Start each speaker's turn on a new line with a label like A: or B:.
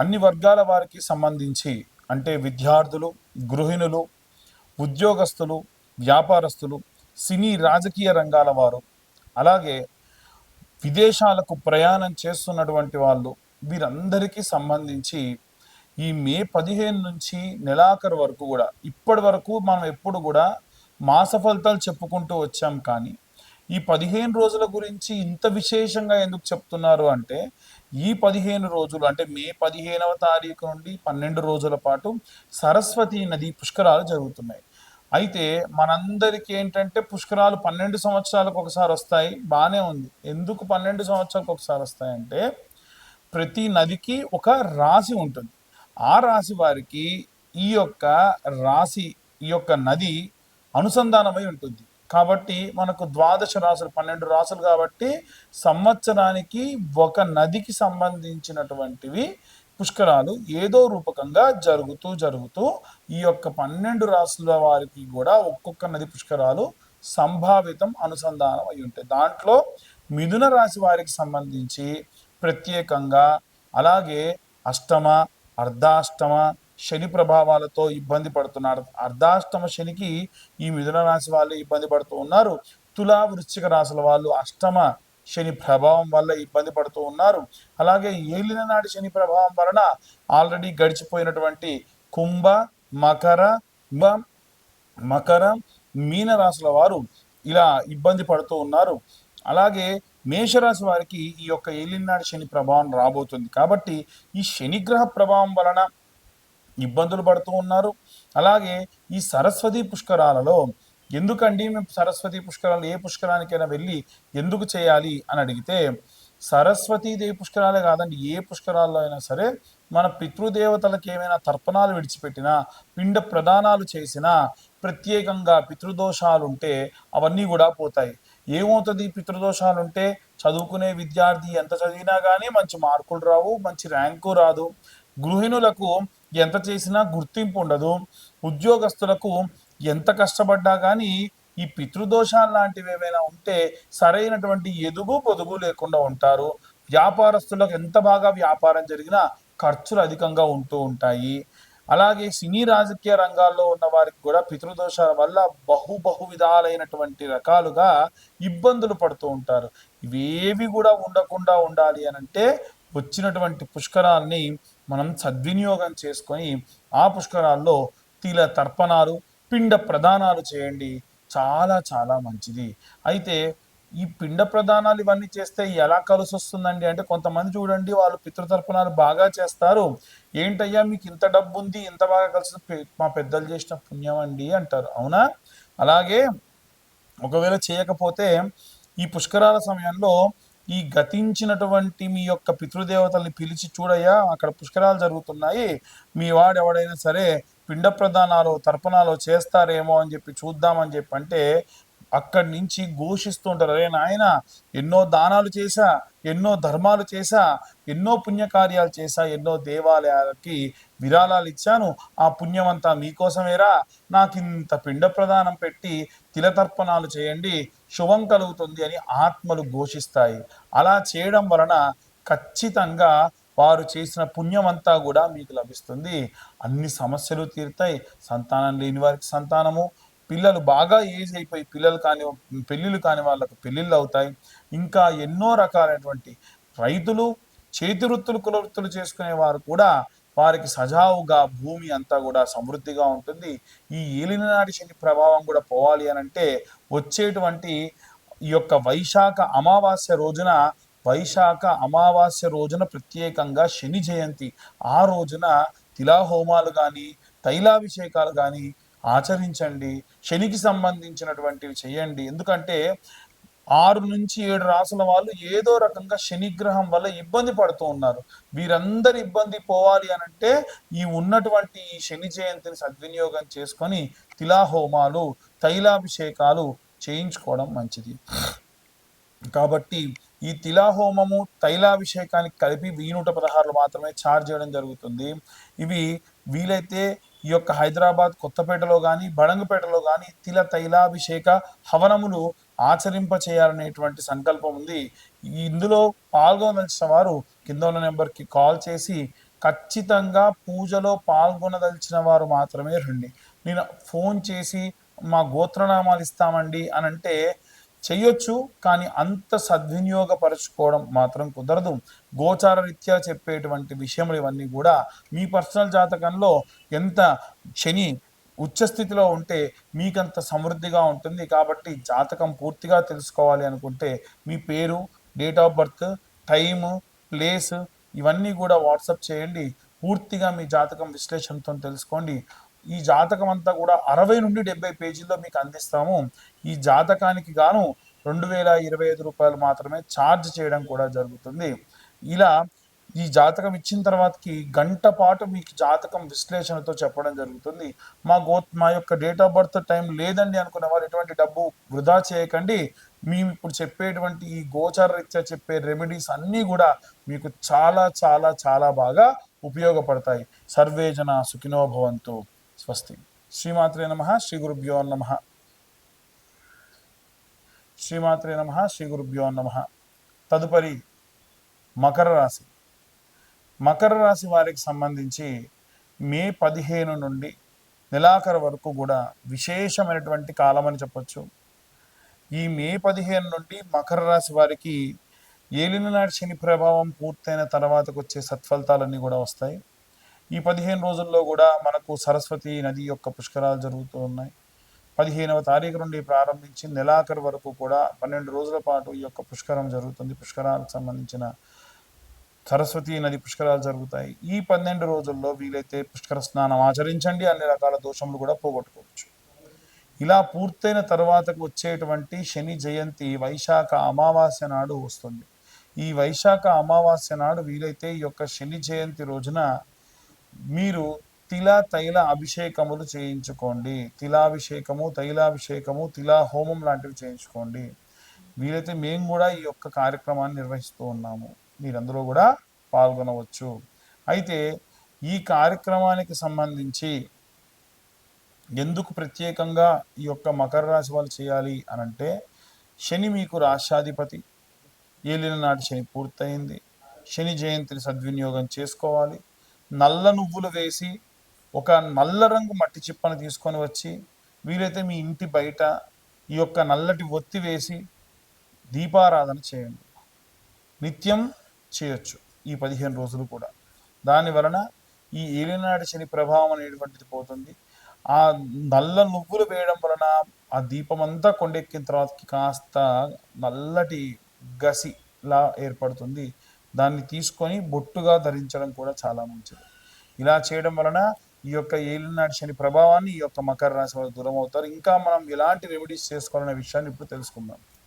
A: అన్ని వర్గాల వారికి సంబంధించి అంటే విద్యార్థులు, గృహిణులు, ఉద్యోగస్తులు, వ్యాపారస్తులు, సినీ రాజకీయ రంగాల వారు, అలాగే విదేశాలకు ప్రయాణం చేస్తున్నటువంటి వాళ్ళు, వీరందరికీ సంబంధించి ఈ మే 15 నుంచి నెలాఖరు వరకు కూడా ఇప్పటి వరకు మనం ఎప్పుడు కూడా మాస ఫలితాలు చెప్పుకుంటూ వచ్చాం. కానీ ఈ 15 రోజుల గురించి ఇంత విశేషంగా ఎందుకు చెప్తున్నారు అంటే, ఈ 15 రోజులు అంటే మే 15వ తారీఖు నుండి 12 రోజుల పాటు సరస్వతి నది పుష్కరాలు జరుగుతున్నాయి. అయితే మనందరికీ ఏంటంటే పుష్కరాలు 12 సంవత్సరాలకు ఒకసారి వస్తాయి, బాగానే ఉంది. ఎందుకు 12 సంవత్సరాలకు ఒకసారి వస్తాయంటే, ప్రతి నదికి ఒక రాశి ఉంటుంది. ఆ రాశి వారికి ఈ యొక్క రాశి, ఈ యొక్క నది అనుసంధానమై ఉంటుంది. కాబట్టి మనకు ద్వాదశ రాశులు 12 రాశులు కాబట్టి సంవత్సరానికి ఒక నదికి సంబంధించినటువంటివి పుష్కరాలు ఏదో రూపకంగా జరుగుతూ జరుగుతూ ఈ యొక్క 12 రాశుల వారికి కూడా ఒక్కొక్క నది పుష్కరాలు సంభావితం అనుసంధానం అయి ఉంటాయి. దాంట్లో మిథున రాశి వారికి సంబంధించి ప్రత్యేకంగా, అలాగే అష్టమ, అర్ధాష్టమ శని ప్రభావాలతో ఇబ్బంది పడుతున్నారు. అర్ధాష్టమ శనికి ఈ మిథున రాశి వాళ్ళు ఇబ్బంది పడుతూ ఉన్నారు. తులా, వృశ్చిక రాశుల వాళ్ళు అష్టమ శని ప్రభావం వల్ల ఇబ్బంది పడుతూ ఉన్నారు. అలాగే ఏలిన నాటి శని ప్రభావం వలన ఆల్రెడీ గడిచిపోయినటువంటి కుంభ, మకర మకర మీన రాశుల వారు ఇలా ఇబ్బంది పడుతూ ఉన్నారు. అలాగే మేషరాశి వారికి ఈ యొక్క ఏలినాటి శని ప్రభావం రాబోతుంది. కాబట్టి ఈ శనిగ్రహ ప్రభావం వలన ఇబ్బందులు పడుతూ ఉన్నారు. అలాగే ఈ సరస్వతి పుష్కరాలలో ఎందుకండి మేము సరస్వతి పుష్కరాలు ఏ పుష్కరానికైనా వెళ్ళి ఎందుకు చేయాలి అని అడిగితే, సరస్వతీదేవి పుష్కరాలే కాదండి, ఏ పుష్కరాల్లో అయినా సరే మన పితృదేవతలకు ఏమైనా తర్పణాలు విడిచిపెట్టినా, పిండ ప్రదానాలు చేసినా, ప్రత్యేకంగా పితృదోషాలుంటే అవన్నీ కూడా పోతాయి. ఏమవుతుంది పితృదోషాలుంటే? చదువుకునే విద్యార్థి ఎంత చదివినా కానీ మంచి మార్కులు రావు, మంచి ర్యాంకు రాదు. గృహిణులకు ఎంత చేసినా గుర్తింపు ఉండదు. ఉద్యోగస్తులకు ఎంత కష్టపడ్డా కానీ ఈ పితృదోషాలు లాంటివి ఏమైనా ఉంటే సరైనటువంటి ఎదుగు పొదుగు లేకుండా ఉంటారు. వ్యాపారస్తులకు ఎంత బాగా వ్యాపారం జరిగినా ఖర్చులు అధికంగా ఉంటూ ఉంటాయి. అలాగే సినీ రాజకీయ రంగాల్లో ఉన్న వారికి కూడా పితృదోషాల వల్ల బహు విధాలైనటువంటి రకాలుగా ఇబ్బందులు పడుతూ ఉంటారు. ఇవేవి కూడా ఉండకుండా ఉండాలి అని అంటే వచ్చినటువంటి పుష్కరాల్ని మనం సద్వినియోగం చేసుకొని ఆ పుష్కరాల్లో తిల తర్పణాలు, పిండ ప్రదానాలు చేయండి. చాలా చాలా మంచిది. అయితే ఈ పిండ ప్రదానాలు ఇవన్నీ చేస్తే ఎలా కలిసి వస్తుందండి అంటే, కొంతమంది చూడండి వాళ్ళు పితృతర్పణాలు బాగా చేస్తారు. ఏంటయ్యా మీకు ఇంత డబ్బు ఉంది, ఇంత బాగా కలిసి, మా పెద్దలు చేసిన పుణ్యం అండి అంటారు. అవునా? అలాగే ఒకవేళ చేయకపోతే ఈ పుష్కరాల సమయంలో ఈ గతించినటువంటి మీ యొక్క పితృదేవతల్ని పిలిచి, చూడయ్యా అక్కడ పుష్కరాలు జరుగుతున్నాయి, మీ వాడు ఎవడైనా సరే పిండ ప్రదానాలు తర్పణాలు చేస్తారేమో అని చెప్పి చూద్దామని చెప్పి అంటే అక్కడి నుంచి ఘోషిస్తూ ఉంటారు, అరే నాయన ఎన్నో దానాలు చేశా, ఎన్నో ధర్మాలు చేశా, ఎన్నో పుణ్యకార్యాలు చేశా, ఎన్నో దేవాలయాలకి విరాళాలు ఇచ్చాను, ఆ పుణ్యమంతా మీకోసమేరా, నాకింత పిండ ప్రదానం పెట్టి తిలతర్పణాలు చేయండి, శుభం కలుగుతుంది అని ఆత్మలు ఘోషిస్తాయి. అలా చేయడం వలన ఖచ్చితంగా వారు చేసిన పుణ్యమంతా కూడా మీకు లభిస్తుంది. అన్ని సమస్యలు తీరుతాయి. సంతానం లేని వారికి సంతానము, పిల్లలు బాగా ఏజ్ అయిపోయి పెళ్ళిళ్ళు కాని వాళ్ళకు పెళ్ళిళ్ళు అవుతాయి. ఇంకా ఎన్నో రకాలైనటువంటి రైతులు, చేతి వృత్తులు, కుల వృత్తులు చేసుకునే వారు కూడా వారికి సజావుగా భూమి అంతా కూడా సమృద్ధిగా ఉంటుంది. ఈ ఏలినాటి శని ప్రభావం కూడా పోవాలి అని అంటే వచ్చేటువంటి ఈ యొక్క వైశాఖ అమావాస్య రోజున ప్రత్యేకంగా శని జయంతి. ఆ రోజున తిలాహోమాలు కానీ తైలాభిషేకాలు కానీ ఆచరించండి. శనికి సంబంధించినటువంటివి చేయండి. ఎందుకంటే 6 నుంచి 7 రాసుల వాళ్ళు ఏదో రకంగా శనిగ్రహం వల్ల ఇబ్బంది పడుతూ ఉన్నారు. వీరందరి ఇబ్బంది పోవాలి అనంటే ఈ ఉన్నటువంటి ఈ శని జయంతిని సద్వినియోగం చేసుకొని తిలాహోమాలు, తైలాభిషేకాలు చేయించుకోవడం మంచిది. కాబట్టి ఈ తిలాహోమము, తైలాభిషేకానికి కలిపి 1116 మాత్రమే ఛార్జ్ చేయడం జరుగుతుంది. ఇవి వీలైతే ఈ యొక్క హైదరాబాద్, కొత్తపేటలో కానీ బడంగపేటలో కానీ తైలాభిషేక హవనములు ఆచరింప చేయాలనేటువంటి సంకల్పం ఉంది. ఇందులో పాల్గొనవలసిన వారు కింద ఉన్న నెంబర్కి కాల్ చేసి ఖచ్చితంగా పూజలో పాల్గొనదలిచిన వారు మాత్రమే రండి. నేను ఫోన్ చేసి మా గోత్రనామాలు ఇస్తామండి అని అంటే చెయ్యొచ్చు, కానీ అంత సద్వినియోగపరచుకోవడం మాత్రం కుదరదు. గోచార రీత్యా చెప్పేటువంటి విషయములు ఇవన్నీ కూడా మీ పర్సనల్ జాతకంలో ఎంత శని ఉచ్చస్థితిలో ఉంటే మీకంత సమృద్ధిగా ఉంటుంది. కాబట్టి జాతకం పూర్తిగా తెలుసుకోవాలి అనుకుంటే మీ పేరు, date of birth, time, place ఇవన్నీ కూడా వాట్సాప్ చేయండి. పూర్తిగా మీ జాతకం విశ్లేషణతో తెలుసుకోండి. ఈ జాతకం అంతా కూడా 60 నుండి 70 పేజీల్లో మీకు అందిస్తాము. ఈ జాతకానికి గాను రూ. 2025 మాత్రమే ఛార్జ్ చేయడం కూడా జరుగుతుంది. ఇలా ఈ జాతకం ఇచ్చిన తర్వాతకి గంట పాటు మీకు జాతకం విశ్లేషణతో చెప్పడం జరుగుతుంది. మా యొక్క డేట్ ఆఫ్ బర్త్ టైం లేదండి అనుకున్న వారు ఎటువంటి డబ్బు వృధా చేయకండి. మేము ఇప్పుడు చెప్పేటువంటి ఈ గోచార రీత్యా చెప్పే రెమెడీస్ అన్నీ కూడా మీకు చాలా చాలా చాలా బాగా ఉపయోగపడతాయి. సర్వే జన సుఖినో భవంతు. స్వస్తి. శ్రీమాత్రే నమః. శ్రీ గురుభ్యో నమః. శ్రీమాత్రే నమః. శ్రీ గురుభ్యో నమః. తదుపరి మకర రాశి. మకర రాశి వారికి సంబంధించి మే 15 నుండి నెలాఖరు వరకు కూడా విశేషమైనటువంటి కాలం అని చెప్పొచ్చు. ఈ మే 15 నుండి మకర రాశి వారికి ఏలినాటి శని ప్రభావం పూర్తయిన తర్వాతకు వచ్చే సత్ఫలితాలన్నీ కూడా వస్తాయి. ఈ 15 రోజుల్లో కూడా మనకు సరస్వతి నది యొక్క పుష్కరాలు జరుగుతూ ఉన్నాయి. 15వ తారీఖు నుండి ప్రారంభించి నెలాఖరు వరకు కూడా 12 రోజుల పాటు ఈ యొక్క పుష్కరం జరుగుతుంది. పుష్కరాలకు సంబంధించిన సరస్వతి నది పుష్కరాలు జరుగుతాయి. ఈ 12 రోజుల్లో వీలైతే పుష్కర స్నానం ఆచరించండి. అన్ని రకాల దోషములు కూడా పోగొట్టుకోవచ్చు. ఇలా పూర్తయిన తర్వాతకు వచ్చేటువంటి శని జయంతి వైశాఖ అమావాస్య నాడు వస్తుంది. ఈ వైశాఖ అమావాస్య నాడు వీలైతే ఈ యొక్క శని జయంతి రోజున మీరు తిల తైల అభిషేకములు చేయించుకోండి. తిలాభిషేకము, తైలాభిషేకము, తిలా హోమం లాంటివి చేయించుకోండి. వీలైతే మేము కూడా ఈ యొక్క కార్యక్రమాన్ని నిర్వహిస్తూ ఉన్నాము. మీరందరూ కూడా పాల్గొనవచ్చు. అయితే ఈ కార్యక్రమానికి సంబంధించి ఎందుకు ప్రత్యేకంగా ఈ యొక్క మకర రాశి వాళ్ళు చేయాలి అనంటే, శని మీకు రాష్ట్రాధిపతి, ఏలిన నాటి శని పూర్తయింది. శని జయంతిని సద్వినియోగం చేసుకోవాలి. నల్ల నువ్వులు వేసి ఒక నల్ల రంగు మట్టి చిప్పను తీసుకొని వచ్చి వీలైతే మీ ఇంటి బయట ఈ యొక్క నల్లటి ఒత్తి వేసి దీపారాధన చేయండి. నిత్యం చేయొచ్చు ఈ 15 రోజులు కూడా. దాని వలన ఈ ఏలినాటి శని ప్రభావం అనేటువంటిది పోతుంది. ఆ నల్ల నువ్వులు వేయడం వలన ఆ దీపం అంతా కొండెక్కిన తర్వాతకి కాస్త నల్లటి గసిలా ఏర్పడుతుంది. దాన్ని తీసుకొని బొట్టుగా ధరించడం కూడా చాలా మంచిది. ఇలా చేయడం వలన ఈ యొక్క ఏలినాటి శని ప్రభావాన్ని ఈ యొక్క మకర రాశి వాళ్ళు దూరం అవుతారు. ఇంకా మనం ఎలాంటి రెమెడీస్ చేసుకోవాలనే విషయాన్ని ఇప్పుడు తెలుసుకుందాం.